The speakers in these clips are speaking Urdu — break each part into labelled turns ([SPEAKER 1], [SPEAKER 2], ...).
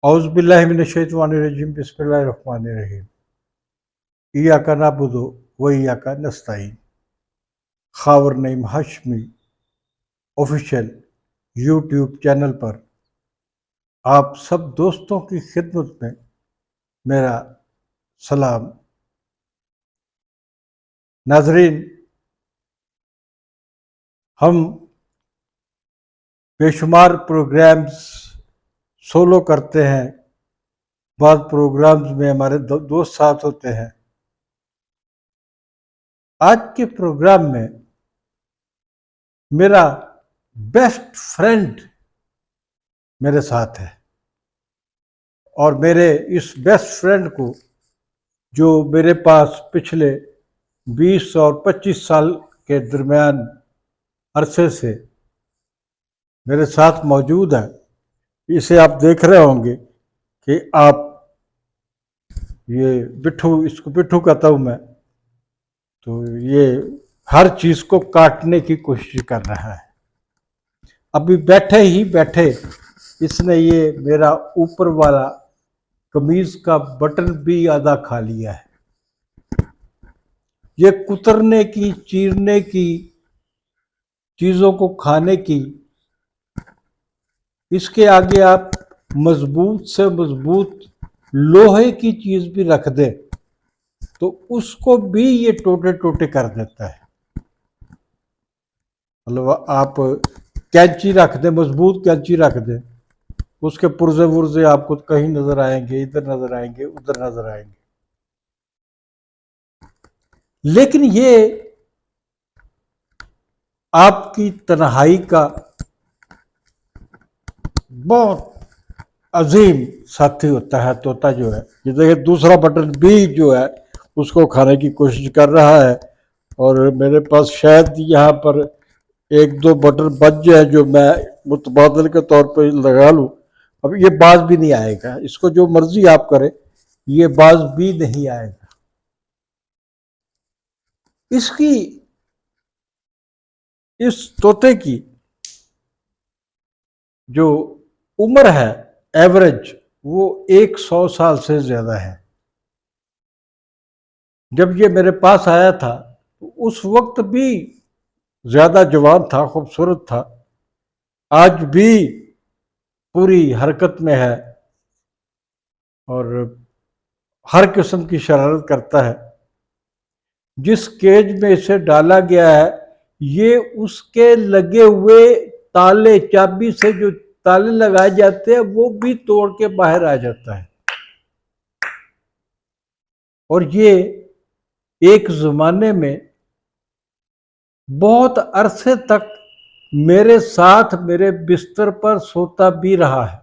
[SPEAKER 1] اعوذ باللہ من الشیطان الرجیم بسم اللہ الرحمن الرحیم ایاک نعبد و ایاک نستعین خاور نعیم ہاشمی آفیشیل یوٹیوب چینل پر آپ سب دوستوں کی خدمت میں میرا سلام۔ ناظرین، ہم بے شمار پروگرامز سولو کرتے ہیں، بعض پروگرامز میں ہمارے دوست ساتھ ہوتے ہیں۔ آج کے پروگرام میں میرا بیسٹ فرینڈ میرے ساتھ ہے، اور میرے اس بیسٹ فرینڈ کو جو میرے پاس پچھلے 20 اور 25 سال کے درمیان عرصے سے میرے ساتھ موجود ہے، اسے آپ دیکھ رہے ہوں گے کہ آپ یہ بٹھو، اس کو بٹھو کہتا ہوں میں، تو یہ ہر چیز کو کاٹنے کی کوشش کر رہا ہے۔ ابھی بیٹھے اس نے یہ میرا اوپر والا قمیض کا بٹن بھی آدھا کھا لیا ہے۔ یہ کترنے کی، چیرنے کی، چیزوں کو کھانے کی، اس کے آگے آپ مضبوط سے مضبوط لوہے کی چیز بھی رکھ دیں تو اس کو بھی یہ ٹوٹے ٹوٹے کر دیتا ہے۔ مطلب آپ کینچی رکھ دیں، مضبوط کینچی رکھ دیں، اس کے پرزے ورزے آپ کو کہیں نظر آئیں گے، ادھر نظر آئیں گے، ادھر نظر آئیں گے۔ لیکن یہ آپ کی تنہائی کا بہت عظیم ساتھی ہوتا ہے، طوطا جو ہے۔ یہ دیکھیں، دوسرا بٹن بھی جو ہے اس کو کھانے کی کوشش کر رہا ہے، اور میرے پاس شاید یہاں پر 1-2 بٹن بچ جائے جو میں متبادل کے طور پہ لگا لوں۔ اب یہ باز بھی نہیں آئے گا، اس کو جو مرضی آپ کریں، یہ باز بھی نہیں آئے گا۔ اس طوطے کی جو عمر ہے ایوریج، وہ 100 سال سے زیادہ ہے۔ جب یہ میرے پاس آیا تھا تو اس وقت بھی زیادہ جوان تھا، خوبصورت تھا، آج بھی پوری حرکت میں ہے اور ہر قسم کی شرارت کرتا ہے۔ جس کیج میں اسے ڈالا گیا ہے، یہ اس کے لگے ہوئے تالے، چابی سے جو تالے لگائے جاتے ہیں وہ بھی توڑ کے باہر آ جاتا ہے۔ اور یہ ایک زمانے میں بہت عرصے تک میرے ساتھ میرے بستر پر سوتا بھی رہا ہے۔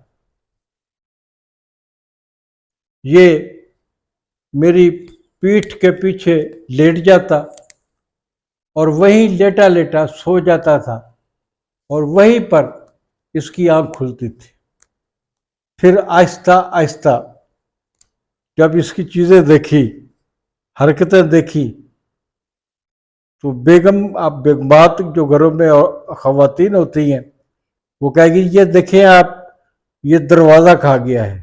[SPEAKER 1] یہ میری پیٹھ کے پیچھے لیٹ جاتا اور وہیں لیٹا لیٹا سو جاتا تھا، اور وہیں پر اس کی آنکھ کھلتی تھی۔ پھر آہستہ آہستہ جب اس کی چیزیں دیکھی، حرکتیں دیکھی، تو بیگمات جو گھروں میں خواتین ہوتی ہیں، وہ کہے گی یہ دیکھیں آپ، یہ دروازہ کھا گیا ہے،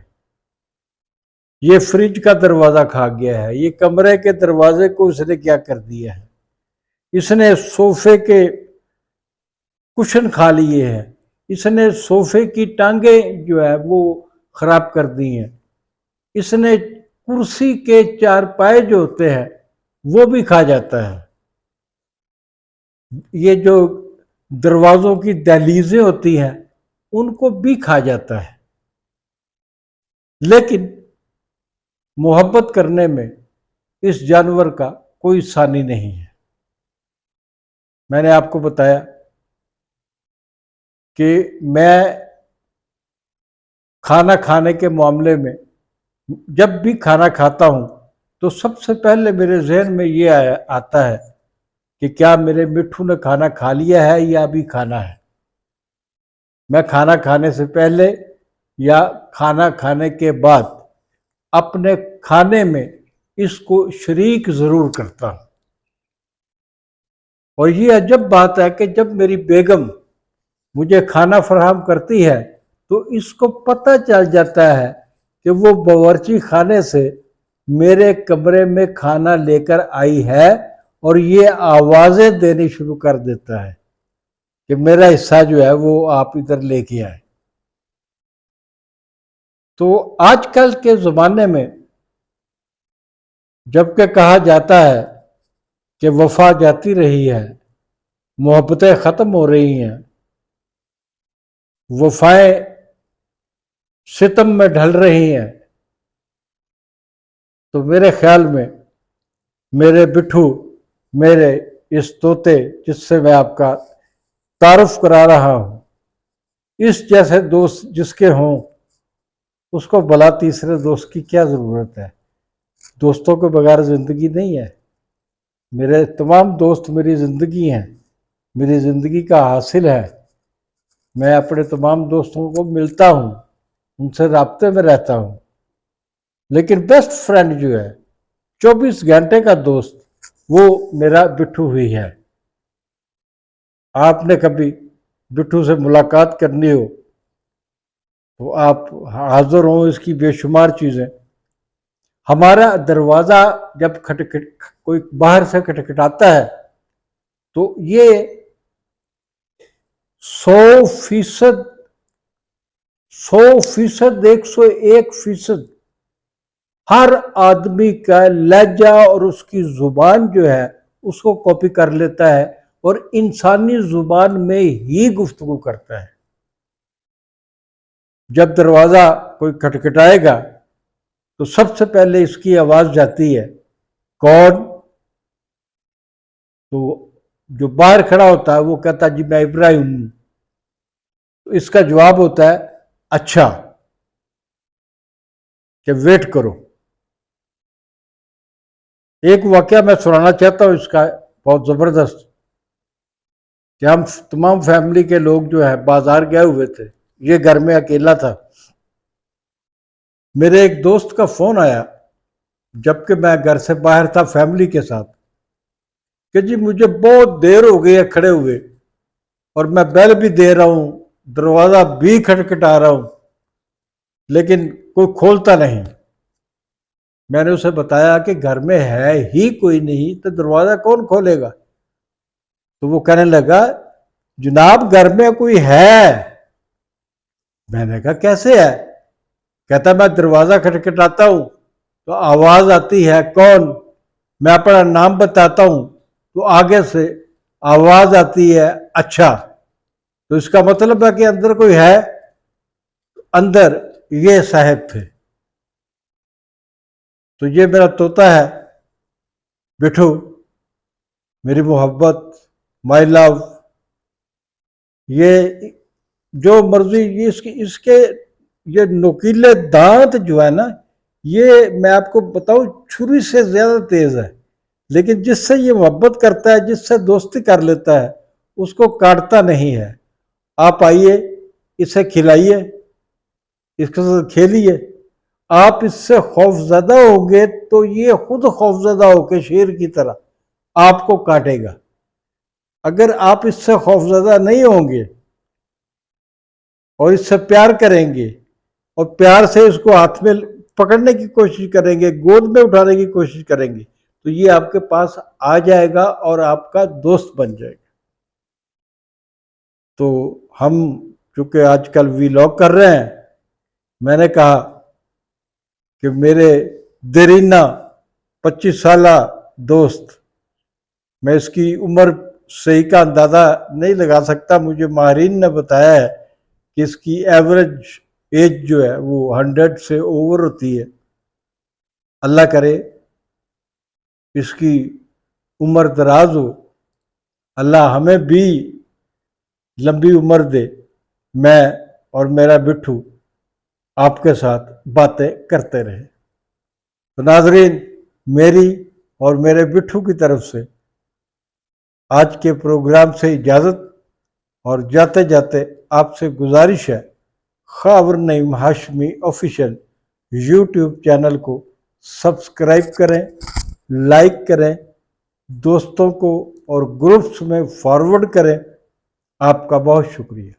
[SPEAKER 1] یہ فریج کا دروازہ کھا گیا ہے، یہ کمرے کے دروازے کو اس نے کیا کر دیا ہے، اس نے صوفے کے کشن کھا لیے ہیں، اس نے صوفے کی ٹانگیں جو ہے وہ خراب کر دی ہیں، اس نے کرسی کے چارپائے جو ہوتے ہیں وہ بھی کھا جاتا ہے، یہ جو دروازوں کی دہلیزیں ہوتی ہیں ان کو بھی کھا جاتا ہے۔ لیکن محبت کرنے میں اس جانور کا کوئی ثانی نہیں ہے۔ میں نے آپ کو بتایا کہ میں کھانا کھانے کے معاملے میں جب بھی کھانا کھاتا ہوں تو سب سے پہلے میرے ذہن میں یہ آتا ہے کہ کیا میرے مٹھو نے کھانا کھا لیا ہے یا ابھی کھانا ہے۔ میں کھانا کھانے سے پہلے یا کھانا کھانے کے بعد اپنے کھانے میں اس کو شریک ضرور کرتا ہوں۔ اور یہ عجب بات ہے کہ جب میری بیگم مجھے کھانا فراہم کرتی ہے تو اس کو پتہ چل جاتا ہے کہ وہ باورچی خانے سے میرے کمرے میں کھانا لے کر آئی ہے اور یہ آوازیں دینی شروع کر دیتا ہے کہ میرا حصہ جو ہے وہ آپ ادھر لے کے آئے۔ تو آج کل کے زمانے میں جب کہ کہا جاتا ہے کہ وفا جاتی رہی ہے، محبتیں ختم ہو رہی ہیں، وفائیں ستم میں ڈھل رہی ہیں، تو میرے خیال میں میرے بٹھو، میرے اس طوطے جس سے میں آپ کا تعارف کرا رہا ہوں، اس جیسے دوست جس کے ہوں، اس کو بلا تیسرے دوست کی کیا ضرورت ہے؟ دوستوں کے بغیر زندگی نہیں ہے۔ میرے تمام دوست میری زندگی ہیں، میری زندگی کا حاصل ہے۔ میں اپنے تمام دوستوں کو ملتا ہوں، ان سے رابطے میں رہتا ہوں، لیکن بیسٹ فرینڈ جو ہے، 24 گھنٹے کا دوست، وہ میرا بٹھو ہی ہے۔ آپ نے کبھی بٹھو سے ملاقات کرنی ہو تو آپ حاضر ہوں، اس کی بے شمار چیزیں۔ ہمارا دروازہ جب کوئی باہر سے کھٹکھٹاتا ہے تو یہ 100%، 101% ہر آدمی کا لہجہ اور اس کی زبان جو ہے اس کو کاپی کر لیتا ہے اور انسانی زبان میں ہی گفتگو کرتا ہے۔ جب دروازہ کوئی کھٹکھٹائے گا تو سب سے پہلے اس کی آواز جاتی ہے، کون؟ تو جو باہر کھڑا ہوتا ہے وہ کہتا ہے جی میں ابراہیم ہوں۔ تو اس کا جواب ہوتا ہے اچھا، کہ ویٹ کرو۔ ایک واقعہ میں سنانا چاہتا ہوں اس کا، بہت زبردست، کہ ہم تمام فیملی کے لوگ جو ہے بازار گئے ہوئے تھے، یہ گھر میں اکیلا تھا۔ میرے ایک دوست کا فون آیا جبکہ میں گھر سے باہر تھا فیملی کے ساتھ، کہ جی مجھے بہت دیر ہو گئی ہے کھڑے ہوئے، اور میں بیل بھی دے رہا ہوں، دروازہ بھی کھٹکھٹا رہا ہوں، لیکن کوئی کھولتا نہیں۔ میں نے اسے بتایا کہ گھر میں ہے ہی کوئی نہیں تو دروازہ کون کھولے گا؟ تو وہ کہنے لگا جناب گھر میں کوئی ہے۔ میں نے کہا کیسے ہے؟ کہتا میں دروازہ کھٹکھٹاتا ہوں تو آواز آتی ہے کون؟ میں اپنا نام بتاتا ہوں تو آگے سے آواز آتی ہے اچھا۔ تو اس کا مطلب ہے کہ اندر کوئی ہے۔ اندر یہ صاحب تھے۔ تو یہ میرا طوطا ہے بٹھو، میری محبت، مائی لو۔ یہ جو مرضی اس کے یہ نوکیلے دانت جو ہے نا، یہ میں آپ کو بتاؤں چھری سے زیادہ تیز ہے، لیکن جس سے یہ محبت کرتا ہے، جس سے دوستی کر لیتا ہے، اس کو کاٹتا نہیں ہے۔ آپ آئیے، اسے کھلائیے، اس کے ساتھ کھیلیے۔ آپ اس سے خوف زدہ ہوں گے تو یہ خود خوف زدہ ہو کے شیر کی طرح آپ کو کاٹے گا۔ اگر آپ اس سے خوف زدہ نہیں ہوں گے اور اس سے پیار کریں گے اور پیار سے اس کو ہاتھ میں پکڑنے کی کوشش کریں گے، گود میں اٹھانے کی کوشش کریں گے، تو یہ آپ کے پاس آ جائے گا اور آپ کا دوست بن جائے گا۔ تو ہم چونکہ آج کل ویلاگ کر رہے ہیں، میں نے کہا کہ میرے دیرینہ 25 سالہ دوست، میں اس کی عمر صحیح کا اندازہ نہیں لگا سکتا، مجھے ماہرین نے بتایا ہے کہ اس کی ایوریج ایج جو ہے وہ 100 سے اوور ہوتی ہے۔ اللہ کرے اس کی عمر دراز ہو، اللہ ہمیں بھی لمبی عمر دے، میں اور میرا بٹھو آپ کے ساتھ باتیں کرتے رہے۔ تو ناظرین، میری اور میرے بٹھو کی طرف سے آج کے پروگرام سے اجازت، اور جاتے جاتے آپ سے گزارش ہے، خاور نعیم ہاشمی آفیشل یوٹیوب چینل کو سبسکرائب کریں، لائک کریں، دوستوں کو اور گروپس میں فارورڈ کریں۔ آپ کا بہت شکریہ۔